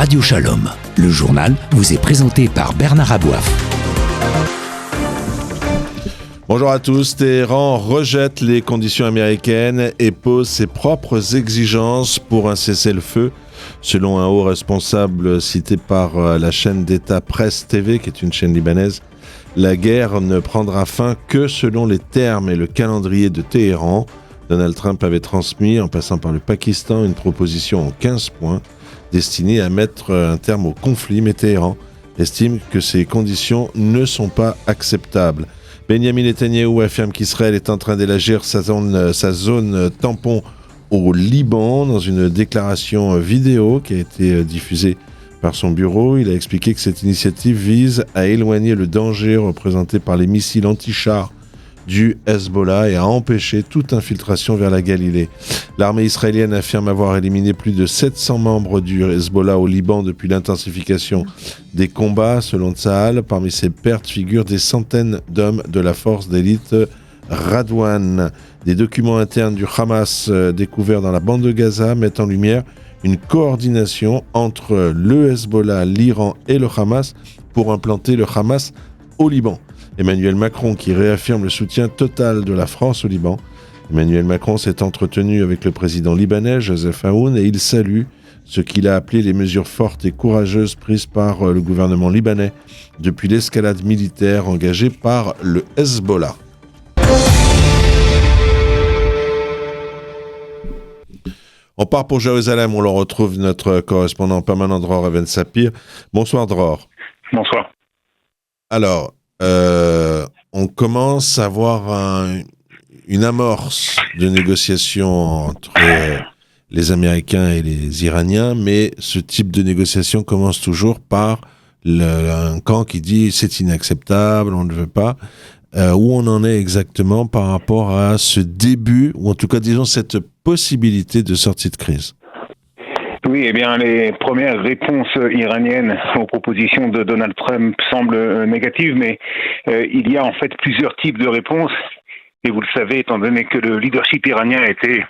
Radio Shalom, le journal vous est présenté par Bernard Abouaf. Bonjour à tous, Téhéran rejette les conditions américaines et pose ses propres exigences pour un cessez-le-feu. Selon un haut responsable cité par la chaîne d'État Presse TV, qui est une chaîne libanaise, la guerre ne prendra fin que selon les termes et le calendrier de Téhéran. Donald Trump avait transmis, en passant par le Pakistan, une proposition en 15 points destinée à mettre un terme au conflit, mais Téhéran estime que ces conditions ne sont pas acceptables. Benyamin Netanyahou affirme qu'Israël est en train d'élargir sa zone tampon au Liban. Dans une déclaration vidéo qui a été diffusée par son bureau, il a expliqué que cette initiative vise à éloigner le danger représenté par les missiles anti-chars du Hezbollah et à empêcher toute infiltration vers la Galilée. L'armée israélienne affirme avoir éliminé plus de 700 membres du Hezbollah au Liban depuis l'intensification des combats. Selon Tsahal, parmi ces pertes figurent des centaines d'hommes de la force d'élite Radwan. Des documents internes du Hamas découverts dans la bande de Gaza mettent en lumière une coordination entre le Hezbollah, l'Iran et le Hamas pour implanter le Hamas au Liban. Emmanuel Macron qui réaffirme le soutien total de la France au Liban. Emmanuel Macron s'est entretenu avec le président libanais Joseph Aoun et il salue ce qu'il a appelé les mesures fortes et courageuses prises par le gouvernement libanais depuis l'escalade militaire engagée par le Hezbollah. On part pour Jérusalem, on le retrouve notre correspondant permanent Dror Even Sapir. Bonsoir Dror. Bonsoir. Alors, on commence à voir une amorce de négociation entre les Américains et les Iraniens, mais ce type de négociation commence toujours par un camp qui dit c'est inacceptable, on ne veut pas. Où on en est exactement par rapport à ce début, ou en tout cas disons cette possibilité de sortie de crise? Oui, eh bien, les premières réponses iraniennes aux propositions de Donald Trump semblent négatives, mais il y a en fait plusieurs types de réponses. Et vous le savez, étant donné que le leadership iranien a été,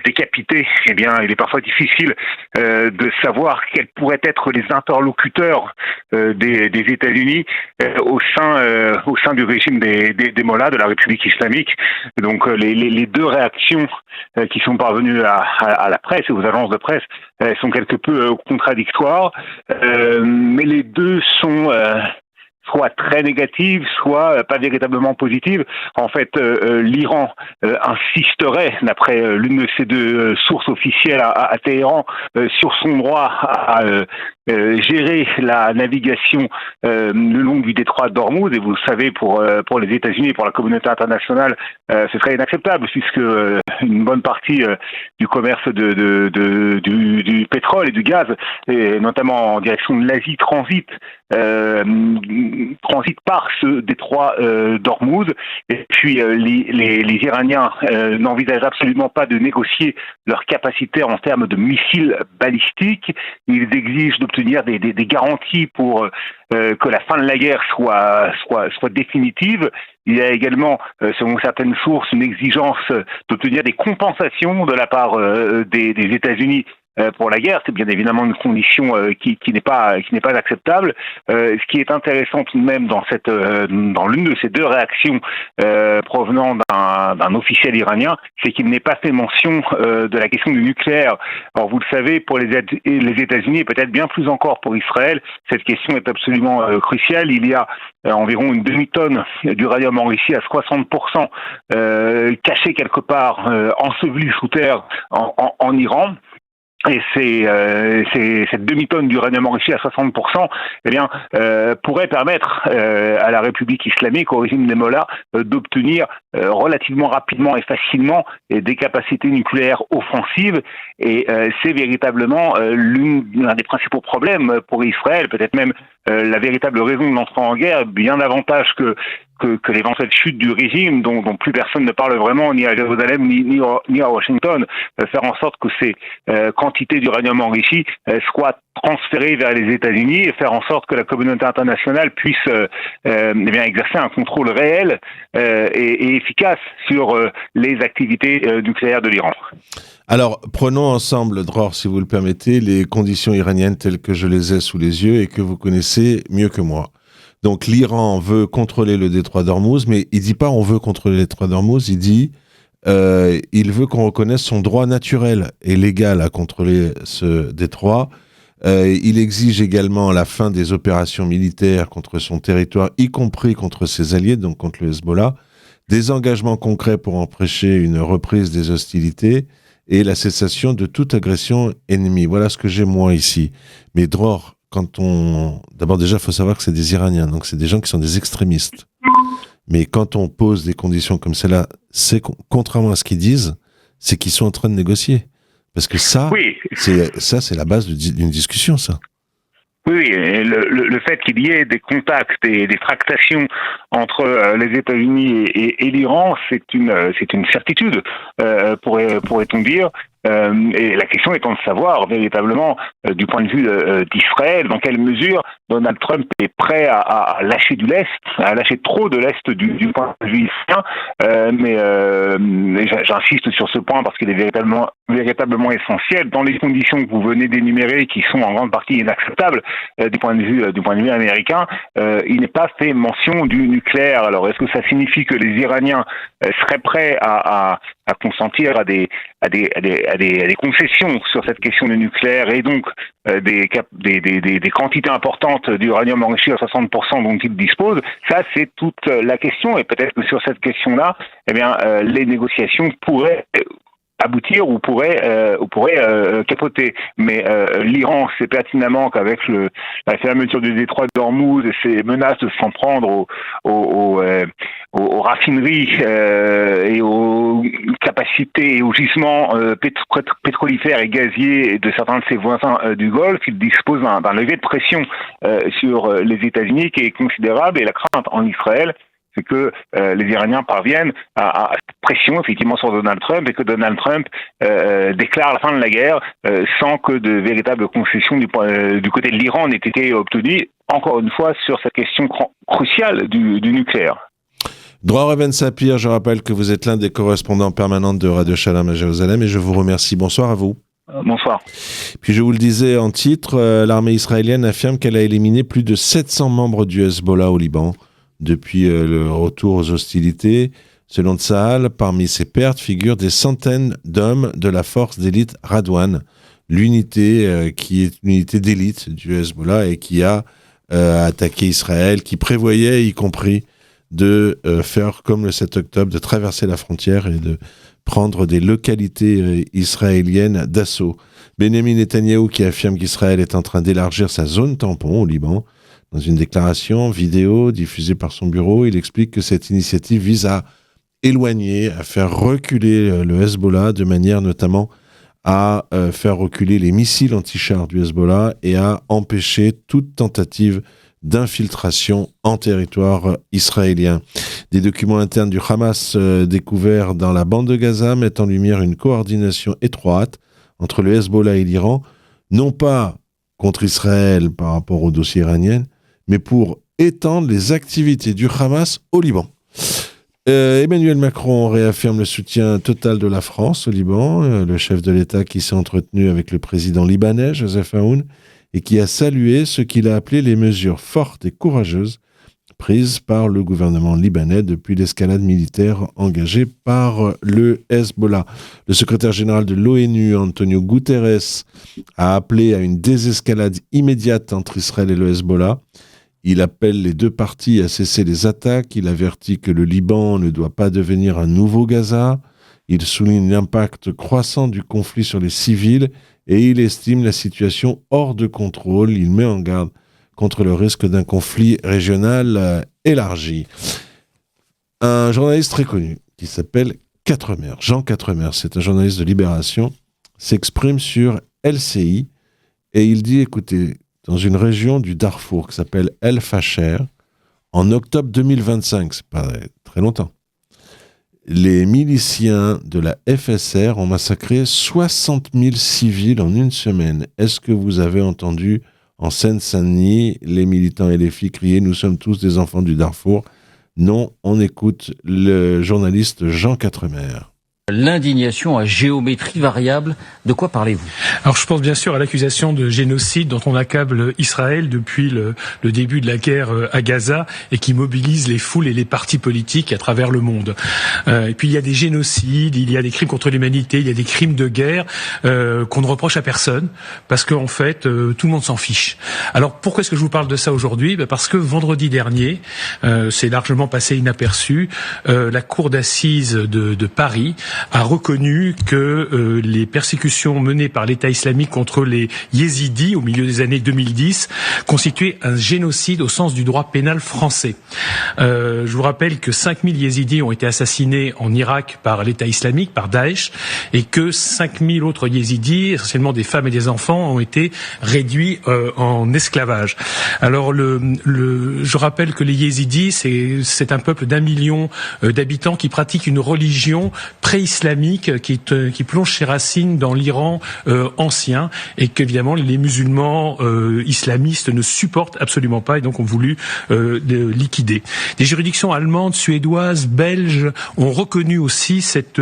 décapité, eh bien, il est parfois difficile de savoir quels pourraient être les interlocuteurs des États-Unis au sein du régime des Mollahs, de la République islamique. Donc, les deux réactions qui sont parvenues à la presse et aux agences de presse sont quelque peu contradictoires, mais les deux sont soit très négative, soit pas véritablement positive. En fait, l'Iran insisterait, d'après l'une de ces deux sources officielles à Téhéran, sur son droit à gérer la navigation le long du détroit d'Ormuz. Et vous le savez, pour les États-Unis et pour la communauté internationale, ce serait inacceptable, puisque une bonne partie du commerce du pétrole et du gaz, et notamment en direction de l'Asie, transite par ce détroit d'Ormuz. Et puis les Iraniens n'envisagent absolument pas de négocier leur capacité en termes de missiles balistiques. Ils exigent d'obtenir des garanties pour que la fin de la guerre soit définitive. Il y a également, selon certaines sources, une exigence d'obtenir des compensations de la part des États-Unis pour la guerre. C'est bien évidemment une condition qui n'est pas acceptable. Ce qui est intéressant tout de même dans l'une de ces deux réactions provenant d'un officiel iranien, c'est qu'il n'est pas fait mention de la question du nucléaire. Alors vous le savez, pour les États-Unis et peut-être bien plus encore pour Israël, cette question est absolument cruciale. Il y a environ une demi-tonne d'uranium enrichi à 60% caché quelque part, enseveli sous terre en Iran. Et cette demi-tonne d'uranium enrichi à 60%, eh bien, pourrait permettre à la République islamique, au régime des Mollahs, d'obtenir relativement rapidement et facilement des capacités nucléaires offensives. Et c'est véritablement l'un des principaux problèmes pour Israël, peut-être même la véritable raison de l'entrée en guerre, bien davantage que l'éventuelle chute du régime dont plus personne ne parle vraiment, ni à Jérusalem ni à Washington, faire en sorte que ces quantités d'uranium enrichi soient transférer vers les États-Unis et faire en sorte que la communauté internationale puisse exercer un contrôle réel et efficace sur les activités nucléaires de l'Iran. Alors, prenons ensemble, Dror, si vous le permettez, les conditions iraniennes telles que je les ai sous les yeux et que vous connaissez mieux que moi. Donc, l'Iran veut contrôler le détroit d'Ormuz, mais il ne dit pas on veut contrôler le détroit d'Ormuz, il dit il veut qu'on reconnaisse son droit naturel et légal à contrôler ce détroit. Il exige également la fin des opérations militaires contre son territoire, y compris contre ses alliés, donc contre le Hezbollah, des engagements concrets pour empêcher une reprise des hostilités et la cessation de toute agression ennemie. Voilà ce que j'ai moi ici. Mais Dror, d'abord déjà, il faut savoir que c'est des Iraniens, donc c'est des gens qui sont des extrémistes. Mais quand on pose des conditions comme celle-là, contrairement à ce qu'ils disent, c'est qu'ils sont en train de négocier. Parce que ça, oui. c'est la base d'une discussion, ça. Oui, et le fait qu'il y ait des contacts et des tractations entre les États-Unis et l'Iran, c'est une certitude, pourrait-on dire. Et la question étant de savoir véritablement, du point de vue d'Israël, dans quelle mesure Donald Trump est prêt à lâcher du lest, à lâcher trop de lest du point de vue israélien. Mais j'insiste sur ce point parce qu'il est véritablement essentiel. Dans les conditions que vous venez d'énumérer, qui sont en grande partie inacceptables du point de vue américain, il n'est pas fait mention du nucléaire. Alors, est-ce que ça signifie que les Iraniens seraient prêts à consentir à des concessions sur cette question du nucléaire et donc des quantités importantes d'uranium enrichi à 60% dont ils disposent? Ça, c'est toute la question, et peut-être que sur cette question-là, les négociations pourraient aboutir ou pourrait capoter. Mais l'Iran sait pertinemment qu'avec la fermeture du détroit d'Ormuz et ses menaces de s'en prendre aux raffineries et aux capacités et aux gisements pétrolifères et gaziers de certains de ses voisins du Golfe, il dispose d'un levier de pression sur les États-Unis qui est considérable, et la crainte en Israël, c'est que les Iraniens parviennent à pression effectivement sur Donald Trump, et que Donald Trump déclare la fin de la guerre sans que de véritables concessions du côté de l'Iran n'aient été obtenues, encore une fois, sur cette question cruciale du nucléaire. Dror Even Sapir, je rappelle que vous êtes l'un des correspondants permanents de Radio Shalom à Jérusalem, et je vous remercie. Bonsoir à vous. Bonsoir. Puis je vous le disais en titre, l'armée israélienne affirme qu'elle a éliminé plus de 700 membres du Hezbollah au Liban depuis le retour aux hostilités. Selon Tsahal, parmi ces pertes figurent des centaines d'hommes de la force d'élite Radwan, l'unité qui est une unité d'élite du Hezbollah et qui a attaqué Israël, qui prévoyait y compris de faire comme le 7 octobre, de traverser la frontière et de prendre des localités israéliennes d'assaut. Benjamin Netanyahou qui affirme qu'Israël est en train d'élargir sa zone tampon au Liban. Dans une déclaration vidéo diffusée par son bureau, il explique que cette initiative vise à éloigner, à faire reculer le Hezbollah, de manière notamment à faire reculer les missiles anti-chars du Hezbollah et à empêcher toute tentative d'infiltration en territoire israélien. Des documents internes du Hamas découverts dans la bande de Gaza mettent en lumière une coordination étroite entre le Hezbollah et l'Iran, non pas contre Israël par rapport au dossier iranien, mais pour étendre les activités du Hamas au Liban. Emmanuel Macron réaffirme le soutien total de la France au Liban, le chef de l'État qui s'est entretenu avec le président libanais, Joseph Aoun, et qui a salué ce qu'il a appelé les mesures fortes et courageuses prises par le gouvernement libanais depuis l'escalade militaire engagée par le Hezbollah. Le secrétaire général de l'ONU, Antonio Guterres, a appelé à une désescalade immédiate entre Israël et le Hezbollah. Il appelle les deux parties à cesser les attaques. Il avertit que le Liban ne doit pas devenir un nouveau Gaza. Il souligne l'impact croissant du conflit sur les civils et il estime la situation hors de contrôle. Il met en garde contre le risque d'un conflit régional élargi. Un journaliste très connu qui s'appelle Quatremer, Jean Quatremer, c'est un journaliste de Libération, s'exprime sur LCI et il dit, écoutez, dans une région du Darfour qui s'appelle El Fasher, en octobre 2025, c'est pas très longtemps, les miliciens de la FSR ont massacré 60 000 civils en une semaine. Est-ce que vous avez entendu en Seine-Saint-Denis les militants et les filles crier « Nous sommes tous des enfants du Darfour ». Non, on écoute le journaliste Jean Quatremer. L'indignation à géométrie variable, de quoi parlez-vous? Alors je pense bien sûr à l'accusation de génocide dont on accable Israël depuis le début de la guerre à Gaza et qui mobilise les foules et les partis politiques à travers le monde. Et puis il y a des génocides, il y a des crimes contre l'humanité, il y a des crimes de guerre qu'on ne reproche à personne parce qu'en fait tout le monde s'en fiche. Alors pourquoi est-ce que je vous parle de ça aujourd'hui? Parce que vendredi dernier, c'est largement passé inaperçu, la cour d'assises de Paris a reconnu que les persécutions menées par l'État islamique contre les yézidis au milieu des années 2010 constituaient un génocide au sens du droit pénal français. Je vous rappelle que 5000 yézidis ont été assassinés en Irak par l'État islamique, par Daesh, et que 5000 autres yézidis, essentiellement des femmes et des enfants, ont été réduits en esclavage. Alors je rappelle que les yézidis, c'est un peuple d'1 million d'habitants qui pratique une religion islamique qui plonge ses racines dans l'Iran ancien et qu'évidemment les musulmans islamistes ne supportent absolument pas et donc ont voulu liquider. Des juridictions allemandes, suédoises, belges ont reconnu aussi cette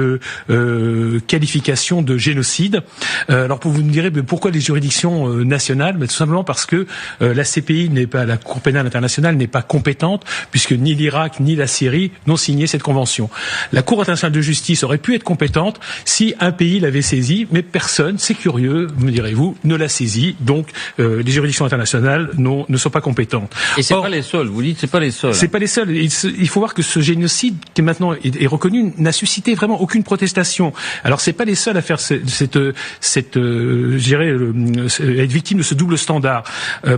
qualification de génocide. Alors vous me direz mais pourquoi les juridictions nationales? Tout simplement parce que la CPI la Cour pénale internationale n'est pas compétente puisque ni l'Irak ni la Syrie n'ont signé cette convention. La Cour internationale de justice aurait pu être compétente si un pays l'avait saisie, mais personne, c'est curieux, me direz-vous, ne l'a saisie. Donc, les juridictions internationales ne sont pas compétentes. Et c'est pas les seuls. Vous dites c'est pas les seuls. C'est pas les seuls. Il faut voir que ce génocide qui maintenant est reconnu n'a suscité vraiment aucune protestation. Alors, c'est pas les seuls à faire être victime de ce double standard.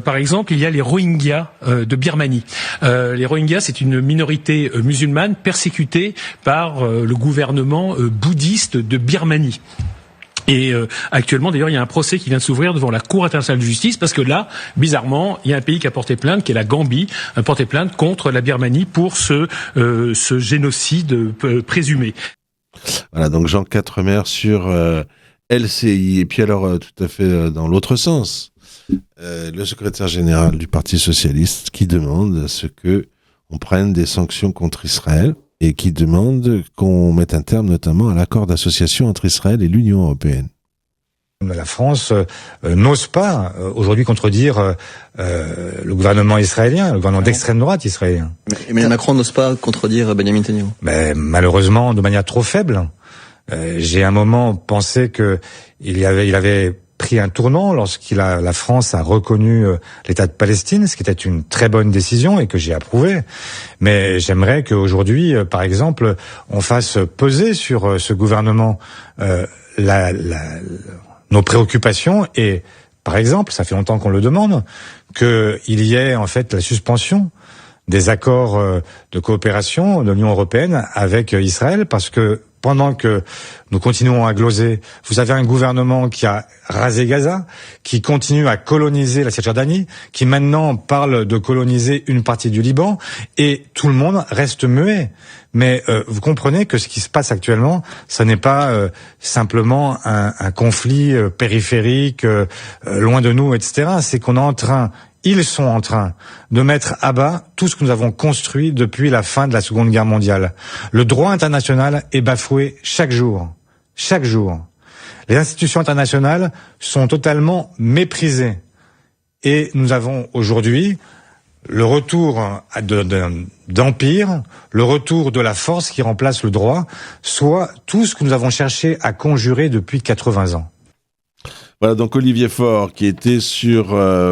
Par exemple, il y a les Rohingyas de Birmanie. Les Rohingyas, c'est une minorité musulmane persécutée par le gouvernement bouddhiste de Birmanie. Et actuellement, d'ailleurs, il y a un procès qui vient de s'ouvrir devant la Cour internationale de justice parce que là, bizarrement, il y a un pays qui a porté plainte, qui est la Gambie, a porté plainte contre la Birmanie pour ce génocide présumé. Voilà, donc Jean Quatremer sur LCI. Et puis alors, tout à fait dans l'autre sens, le secrétaire général du Parti socialiste qui demande à ce que on prenne des sanctions contre Israël et qui demande qu'on mette un terme notamment à l'accord d'association entre Israël et l'Union européenne. La France n'ose pas aujourd'hui contredire le gouvernement israélien, le gouvernement d'extrême droite israélien. Mais Macron n'ose pas contredire Benjamin Netanyahu. Mais malheureusement, de manière trop faible. J'ai un moment pensé que il avait pris un tournant la France a reconnu l'État de Palestine, ce qui était une très bonne décision et que j'ai approuvé. Mais j'aimerais qu'aujourd'hui, par exemple, on fasse peser sur ce gouvernement nos préoccupations et, par exemple, ça fait longtemps qu'on le demande, qu'il y ait en fait la suspension des accords de coopération de l'Union européenne avec Israël, parce que pendant que nous continuons à gloser, vous avez un gouvernement qui a rasé Gaza, qui continue à coloniser la Cisjordanie, qui maintenant parle de coloniser une partie du Liban, et tout le monde reste muet. Mais vous comprenez que ce qui se passe actuellement, ça n'est pas simplement un conflit périphérique, loin de nous, etc. C'est qu'on est ils sont en train de mettre à bas tout ce que nous avons construit depuis la fin de la Seconde Guerre mondiale. Le droit international est bafoué chaque jour. Chaque jour. Les institutions internationales sont totalement méprisées. Et nous avons aujourd'hui le retour d'empire, le retour de la force qui remplace le droit, soit tout ce que nous avons cherché à conjurer depuis 80 ans. Voilà, donc Olivier Faure qui était sur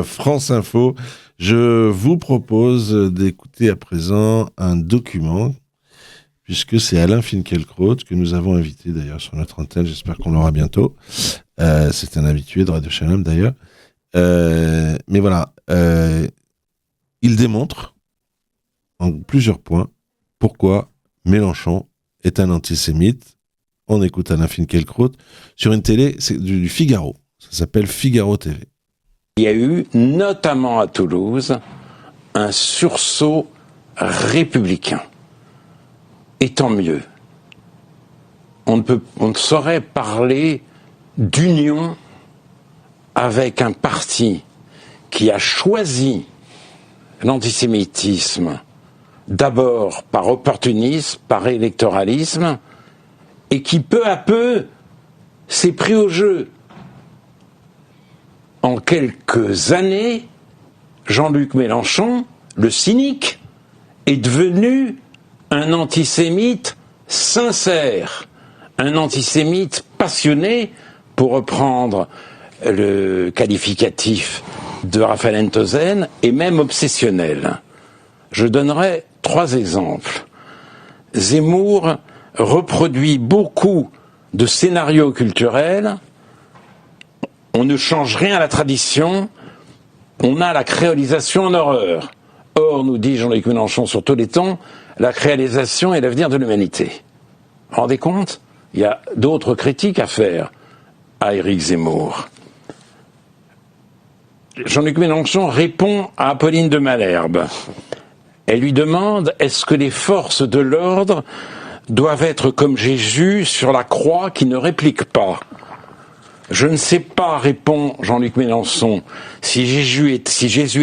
France Info. Je vous propose d'écouter à présent un document, puisque c'est Alain Finkielkraut que nous avons invité d'ailleurs sur notre antenne. J'espère qu'on l'aura bientôt. C'est un habitué de Radio Shalom d'ailleurs. Mais voilà, il démontre en plusieurs points pourquoi Mélenchon est un antisémite. On écoute Alain Finkielkraut sur une télé, c'est du Figaro. Ça s'appelle Figaro TV. Il y a eu, notamment à Toulouse, un sursaut républicain. Et tant mieux. on ne saurait parler d'union avec un parti qui a choisi l'antisémitisme d'abord par opportunisme, par électoralisme, et qui peu à peu s'est pris au jeu. En quelques années, Jean-Luc Mélenchon, le cynique, est devenu un antisémite sincère, un antisémite passionné, pour reprendre le qualificatif de Raphaël Enthosen, et même obsessionnel. Je donnerai 3 exemples. Zemmour reproduit beaucoup de scénarios culturels. On ne change rien à la tradition, on a la créolisation en horreur. Or, nous dit Jean-Luc Mélenchon sur tous les tons, la créolisation est l'avenir de l'humanité. Vous vous rendez compte ? Il y a d'autres critiques à faire à Éric Zemmour. Jean-Luc Mélenchon répond à Apolline de Malherbe. Elle lui demande, est-ce que les forces de l'ordre doivent être comme Jésus sur la croix qui ne réplique pas ? Je ne sais pas, répond Jean-Luc Mélenchon, si Jésus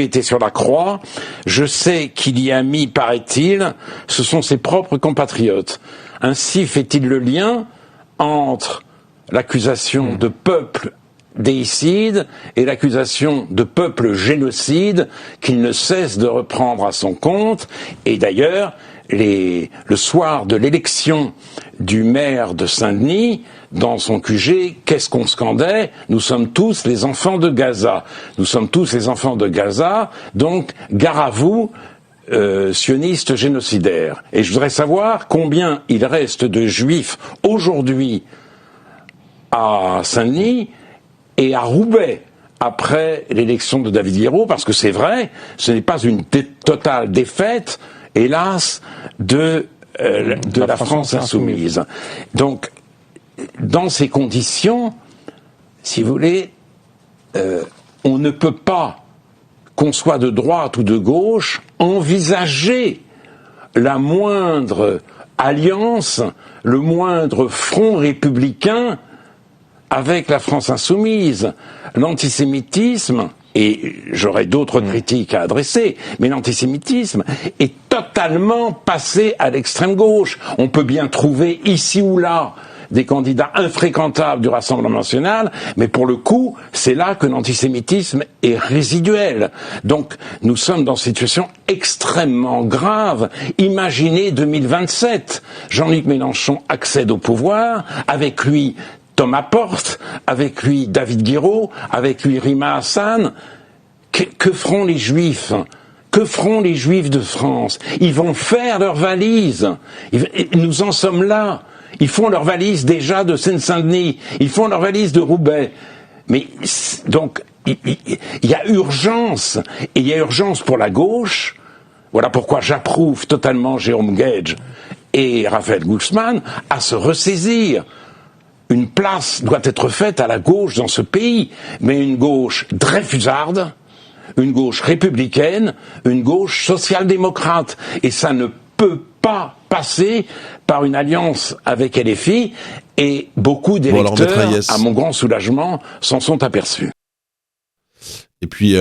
était sur la croix. Je sais qu'il y a mis, paraît-il, ce sont ses propres compatriotes. Ainsi fait-il le lien entre l'accusation de peuple déicide et l'accusation de peuple génocide qu'il ne cesse de reprendre à son compte. Et d'ailleurs, le soir de l'élection du maire de Saint-Denis, dans son QG, qu'est-ce qu'on scandait ? Nous sommes tous les enfants de Gaza. Nous sommes tous les enfants de Gaza, donc gare à vous, sionistes génocidaires. Et je voudrais savoir combien il reste de juifs aujourd'hui à Saint-Denis et à Roubaix après l'élection de David Guiraud, parce que c'est vrai, ce n'est pas une totale défaite, hélas, de la France insoumise. Donc, dans ces conditions, si vous voulez, on ne peut pas, qu'on soit de droite ou de gauche, envisager la moindre alliance, le moindre front républicain avec la France insoumise. L'antisémitisme, et j'aurais d'autres critiques à adresser, mais l'antisémitisme est totalement passé à l'extrême gauche. On peut bien trouver ici ou là des candidats infréquentables du Rassemblement national, mais pour le coup, c'est là que l'antisémitisme est résiduel. Donc, nous sommes dans une situation extrêmement grave. Imaginez 2027. Jean-Luc Mélenchon accède au pouvoir, avec lui Thomas Porte, avec lui David Guiraud, avec lui Rima Hassan. Que feront les Juifs ? Que feront les Juifs de France ? Ils vont faire leurs valises. Nous en sommes là. Ils font leurs valises déjà de Seine-Saint-Denis. Ils font leurs valises de Roubaix. Mais donc, il y a urgence. Et il y a urgence pour la gauche. Voilà pourquoi j'approuve totalement Jérôme Gage et Raphaël Glucksmann à se ressaisir. Une place doit être faite à la gauche dans ce pays, mais une gauche dreyfusarde, une gauche républicaine, une gauche social-démocrate. Et ça ne peut pas passer par une alliance avec LFI, et beaucoup d'électeurs, à mon grand soulagement, s'en sont aperçus. Et puis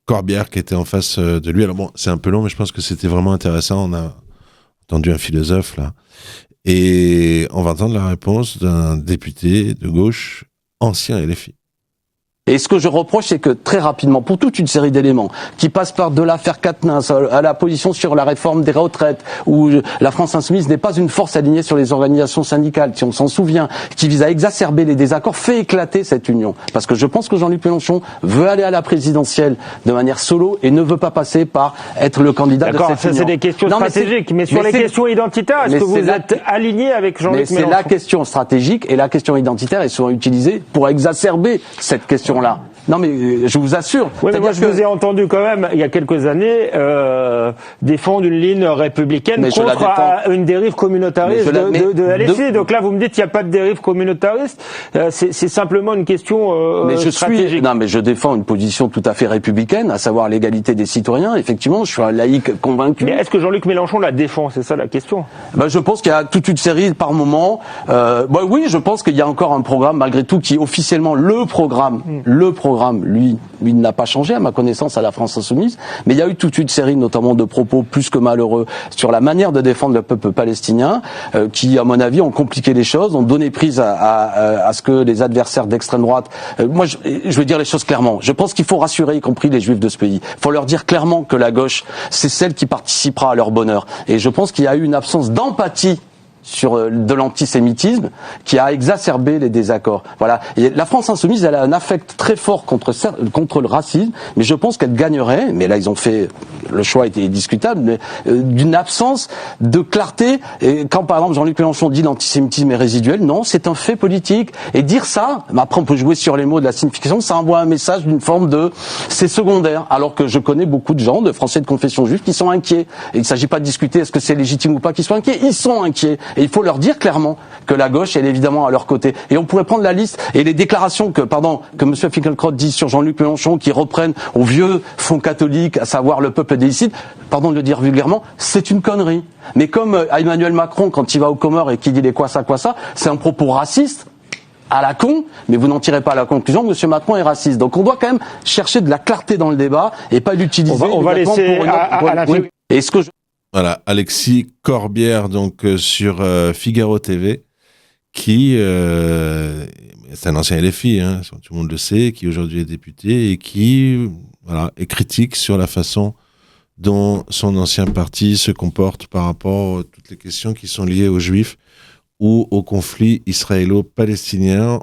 Corbière qui était en face de lui. Alors bon, c'est un peu long, mais je pense que c'était vraiment intéressant. On a entendu un philosophe là. Et on va entendre la réponse d'un député de gauche, ancien LFI. Et ce que je reproche, c'est que très rapidement, pour toute une série d'éléments, qui passent par de l'affaire Quatennens, à la position sur la réforme des retraites, où la France insoumise n'est pas une force alignée sur les organisations syndicales, si on s'en souvient, qui vise à exacerber les désaccords, fait éclater cette union. Parce que je pense que Jean-Luc Mélenchon veut aller à la présidentielle de manière solo et ne veut pas passer par être le candidat de cette union. D'accord, ça c'est des questions stratégiques, mais sur les questions identitaires, est-ce que vous êtes aligné avec Jean-Luc Mélenchon ? Mais c'est la question stratégique et la question identitaire est souvent utilisée pour exacerber cette question-là. Non, mais je vous assure. Oui, mais moi, je vous ai entendu quand même, il y a quelques années, défendre une ligne républicaine contre une dérive communautariste de LFI. Donc là, vous me dites qu'il n'y a pas de dérive communautariste. C'est simplement une question stratégique. Non, mais je défends une position tout à fait républicaine, à savoir l'égalité des citoyens. Effectivement, je suis un laïc convaincu. Mais est-ce que Jean-Luc Mélenchon la défend? C'est ça la question. Je pense qu'il y a toute une série par moment. Oui, je pense qu'il y a encore un programme, malgré tout, qui est officiellement le programme, lui n'a pas changé à ma connaissance à la France Insoumise, mais il y a eu toute une série notamment de propos plus que malheureux sur la manière de défendre le peuple palestinien qui, à mon avis, ont compliqué les choses, ont donné prise à ce que les adversaires d'extrême droite... moi, je veux dire les choses clairement. Je pense qu'il faut rassurer, y compris les juifs de ce pays. Il faut leur dire clairement que la gauche, c'est celle qui participera à leur bonheur. Et je pense qu'il y a eu une absence d'empathie de l'antisémitisme qui a exacerbé les désaccords. Voilà. Et la France Insoumise, elle a un affect très fort contre le racisme, mais je pense qu'elle gagnerait, mais là ils ont fait, le choix était discutable, mais d'une absence de clarté. Et quand par exemple Jean-Luc Mélenchon dit l'antisémitisme est résiduel, non, c'est un fait politique. Et dire ça, après on peut jouer sur les mots de la signification, ça envoie un message d'une forme de c'est secondaire. Alors que je connais beaucoup de gens, de Français de confession juive, qui sont inquiets. Et il ne s'agit pas de discuter est-ce que c'est légitime ou pas qu'ils soient inquiets. Ils sont inquiets. Et il faut leur dire clairement que la gauche, elle est évidemment à leur côté. Et on pourrait prendre la liste et les déclarations que M. Finkielkraut dit sur Jean-Luc Mélenchon, qui reprennent au vieux fond catholique, à savoir le peuple déicide, pardon de le dire vulgairement, c'est une connerie. Mais comme Emmanuel Macron, quand il va aux Comores et qu'il dit les quoi ça, c'est un propos raciste, à la con, mais vous n'en tirez pas la conclusion que M. Macron est raciste. Donc on doit quand même chercher de la clarté dans le débat et pas l'utiliser. On va laisser à la fin. Et ce que Voilà, Alexis Corbière, donc sur Figaro TV, qui c'est un ancien LFI, hein, tout le monde le sait, qui aujourd'hui est député et qui est critique sur la façon dont son ancien parti se comporte par rapport à toutes les questions qui sont liées aux Juifs ou au conflit israélo-palestinien.